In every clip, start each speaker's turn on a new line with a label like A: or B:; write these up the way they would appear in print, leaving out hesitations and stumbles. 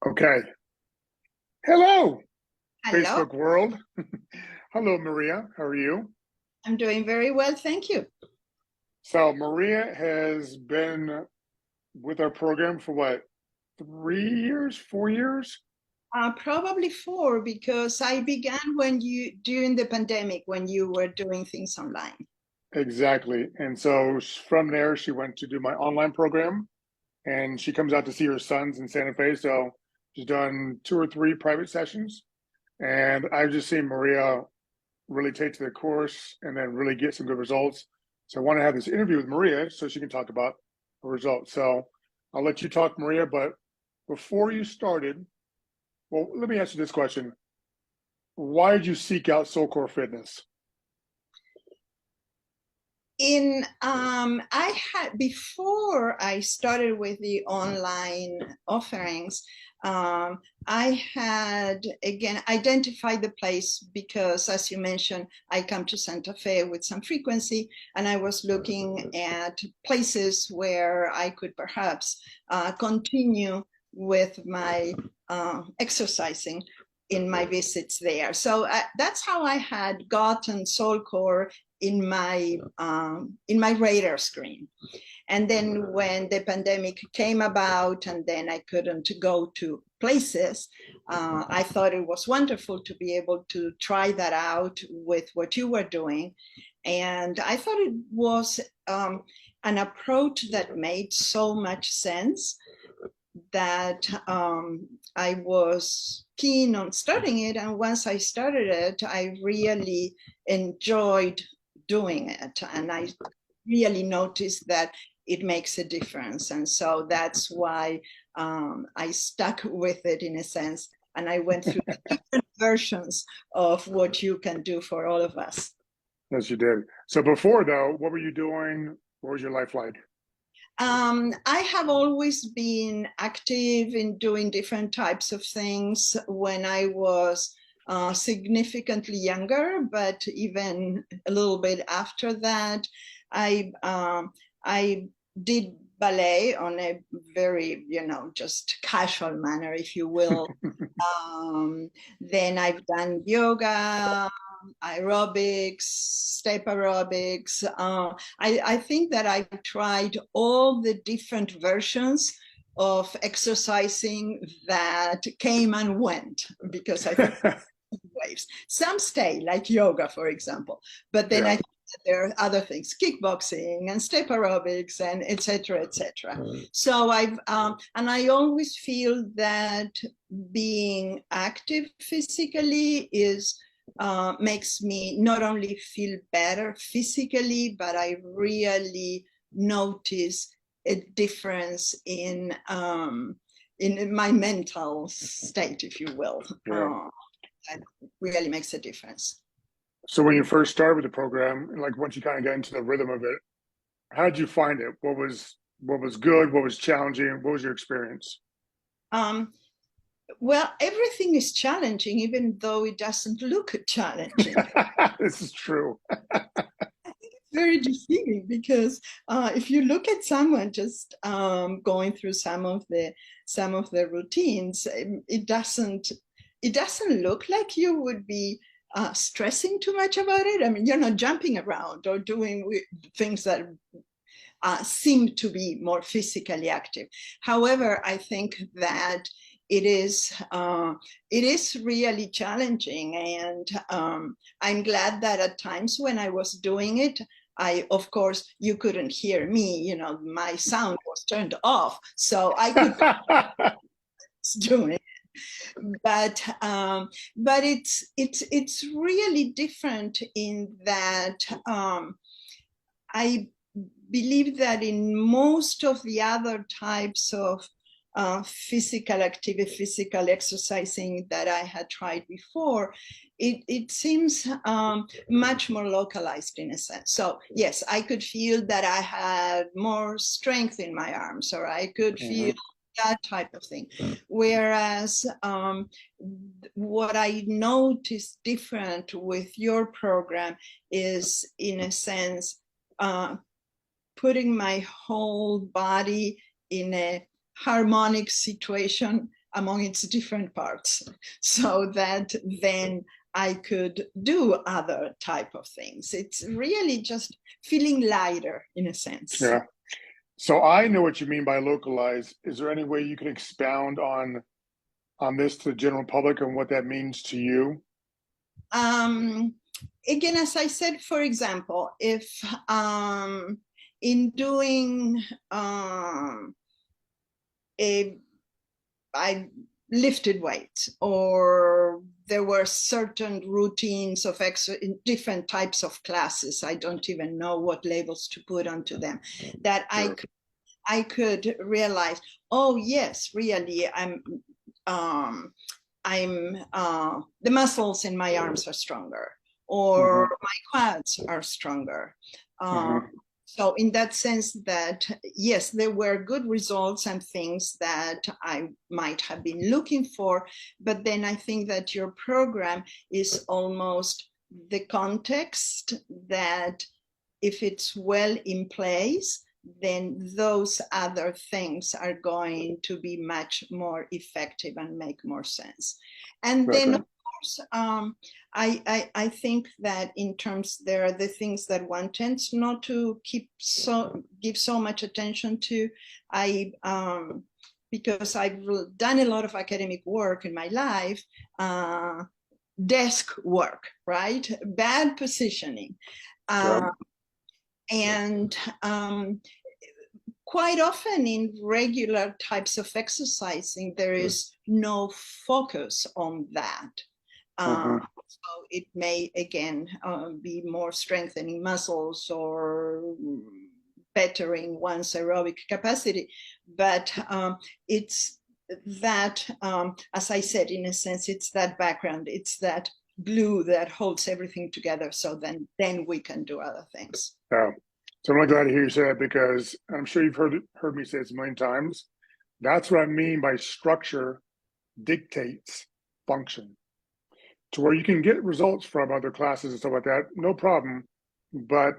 A: Okay. Hello,
B: Hello,
A: Facebook world. Hello, Maria. How are you?
B: I'm doing very well, thank you.
A: So, Maria has been with our program for what, 3 years, 4 years?
B: Probably four because I began when you during the pandemic when you were doing things online.
A: Exactly. And so from there, she went to do my online program and she comes out to see her sons in Santa Fe. So she's done two or three private sessions. And I've just seen Maria really take to the course and then really get some good results. So I want to have this interview with Maria so she can talk about her results. So I'll let you talk, Maria. But before you started, well, let me ask you this question. Why did you seek out Soulcore Fitness?
B: I had before I started with the online offerings. I had again identified the place because, as you mentioned, I come to Santa Fe with some frequency, and I was looking at places where I could perhaps continue with my exercising in my visits there. So that's how I had gotten Soulcore in my radar screen. And then when the pandemic came about, and then I couldn't go to places, I thought it was wonderful to be able to try that out with what you were doing. And I thought it was an approach that made so much sense that I was keen on starting it. And once I started it, I really enjoyed doing it. And I really noticed that it makes a difference. And so that's why I stuck with it in a sense. And I went through the different versions of what you can do for all of us.
A: Yes, you did. So before though, what were you doing? What was your life like?
B: I have always been active in doing different types of things when I was significantly younger, but even a little bit after that, I did ballet on a very, just casual manner, if you will. Then I've done yoga, aerobics, step aerobics. I think that I've tried all the different versions of exercising that came and went because I think waves. Some stay, like yoga, for example, but then I
A: Yeah.
B: think that there are other things, kickboxing and step aerobics and etc. etc. So and I always feel that being active physically is makes me not only feel better physically, but I really notice a difference in my mental state, if you will.
A: Yeah.
B: That really makes a difference.
A: So when you first started with the program, and like once you kind of got into the rhythm of it, how did you find it? What was good? What was challenging? What was your experience?
B: Um, well, everything is challenging, even though it doesn't look challenging.
A: This is true.
B: Very deceiving because if you look at someone just going through some of the routines, it doesn't look like you would be stressing too much about it. I mean, you're not jumping around or doing things that seem to be more physically active. However, I think that it is uh, it is really challenging, and I'm glad that at times when I was doing it, of course, you couldn't hear me. My sound was turned off, so I could do it. But it's really different in that I believe that in most of the other types of physical activity, physical exercising that I had tried before, it seems much more localized in a sense. So yes, I could feel that I had more strength in my arms, or I could feel
A: Mhm.
B: that type of thing. Whereas what I noticed different with your program is, in a sense, uh, putting my whole body in a harmonic situation among its different parts, so that then I could do other type of things. It's really just feeling lighter in a sense.
A: Yeah. So I know what you mean by localize. Is there any way you can expound on this to the general public and what that means to you?
B: Um, Again, as I said, for example, if in doing I lifted weights, or there were certain routines of in different types of classes. I don't even know what labels to put onto them. That I could realize, oh yes, really, the muscles in my arms are stronger, or
A: Mm-hmm.
B: my quads are stronger.
A: Mm-hmm.
B: So in that sense, that yes, there were good results and things that I might have been looking for, but then I think that your program is almost the context that if it's well in place, then those other things are going to be much more effective and make more sense. And then, of
A: Okay.
B: course, I think that in terms, there are the things that one tends not to give so much attention to. Because I've done a lot of academic work in my life, desk work, right? Bad positioning.
A: Yep.
B: And quite often in regular types of exercising, there is no focus on that.
A: Mm-hmm.
B: So it may, again, be more strengthening muscles or bettering one's aerobic capacity. But it's that, as I said, in a sense, it's that background, it's that glue that holds everything together. So then we can do other things.
A: Yeah. So I'm really glad to hear you say that because I'm sure you've heard me say this a million times. That's what I mean by structure dictates function. To where you can get results from other classes and stuff like that, no problem. But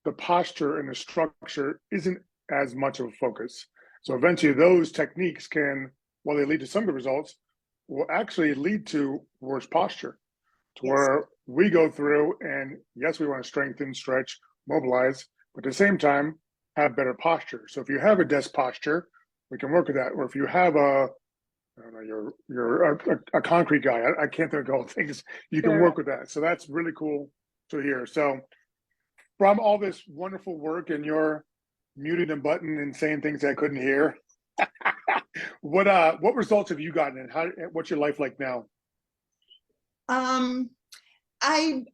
A: the posture and the structure isn't as much of a focus. So eventually, those techniques can, while they lead to some good results, will actually lead to worse posture. To
B: Yes.
A: where we go through and yes, we want to strengthen, stretch, mobilize, but at the same time, have better posture. So if you have a desk posture, we can work with that. Or if you have I don't know, you're a concrete guy. I can't think of all things. You can
B: Sure.
A: work with that. So that's really cool to hear. So from all this wonderful work and your muting and button and saying things I couldn't hear, what results have you gotten and what's your life like now?
B: Um, I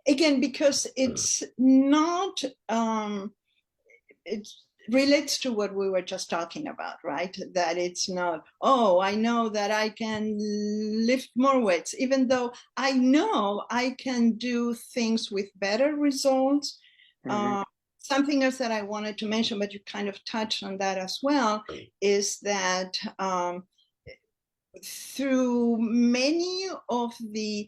B: Again, because it's not it relates to what we were just talking about, right? That it's not, oh, I know that I can lift more weights, even though I know I can do things with better results.
A: Mm-hmm.
B: Something else that I wanted to mention, but you kind of touched on that as well, is that through many of the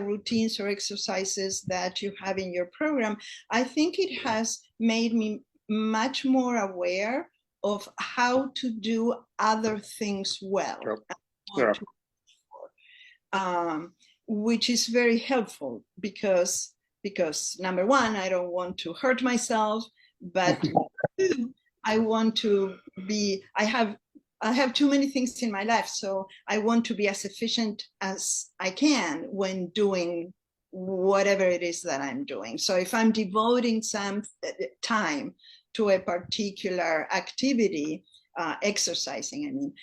B: routines or exercises that you have in your program, I think it has made me much more aware of how to do other things well.
A: Yep. Yeah.
B: um, which is very helpful because number one, I don't want to hurt myself, but two, I want to be. I have too many things in my life, so I want to be as efficient as I can when doing whatever it is that I'm doing. So if I'm devoting some time to a particular activity, exercising, I mean,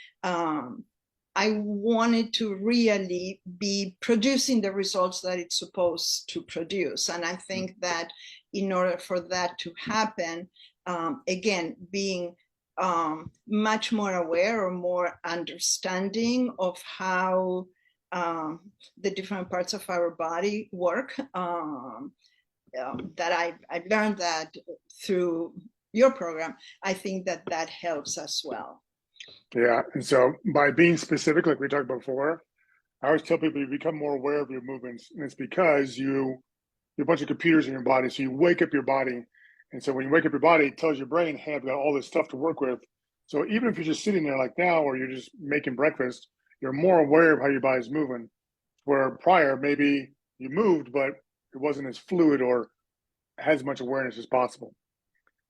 B: I wanted to really be producing the results that it's supposed to produce. And I think that in order for that to happen, again, being much more aware or more understanding of how the different parts of our body work, that I've learned that through your program. I think that that helps as well.
A: Yeah. And so by being specific, like we talked about before, I always tell people you become more aware of your movements. And it's because you have a bunch of computers in your body. So you wake up your body. And so when you wake up your body, it tells your brain, hey, I've got all this stuff to work with. So even if you're just sitting there like now, or you're just making breakfast, you're more aware of how your body's moving. Where prior, maybe you moved, but it wasn't as fluid or has as much awareness as possible.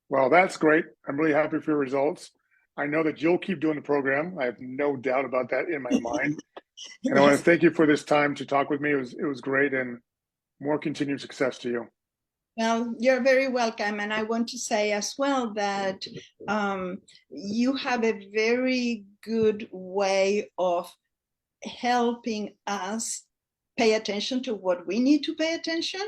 A: Well, that's great. I'm really happy for your results. I know that you'll keep doing the program. I have no doubt about that in my mind. And I want to
B: Yes.
A: thank you for this time to talk with me. It was great, and more continued success to you.
B: Well, you're very welcome. And I want to say as well that you have a very good way of helping us pay attention to what we need to pay attention,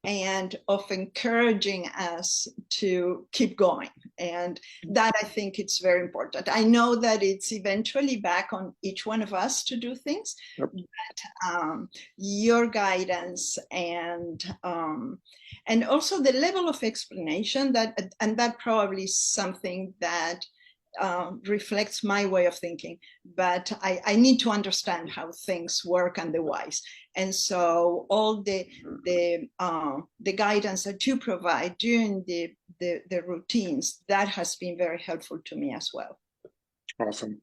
B: and of encouraging us to keep going. And that, I think, it's very important. I know that it's eventually back on each one of us to do things,
A: Yep.
B: but your guidance and also the level of explanation and that probably is something that reflects my way of thinking, but I need to understand how things work and the whys. And so all the guidance that you provide during the routines, that has been very helpful to me as well.
A: Awesome.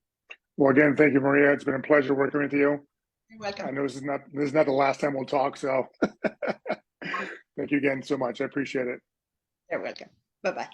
A: Well, again, thank you, Maria. It's been a pleasure working with you.
B: You're welcome.
A: I know this is not the last time we'll talk, so thank you again so much. I appreciate it.
B: You're welcome. Bye-bye.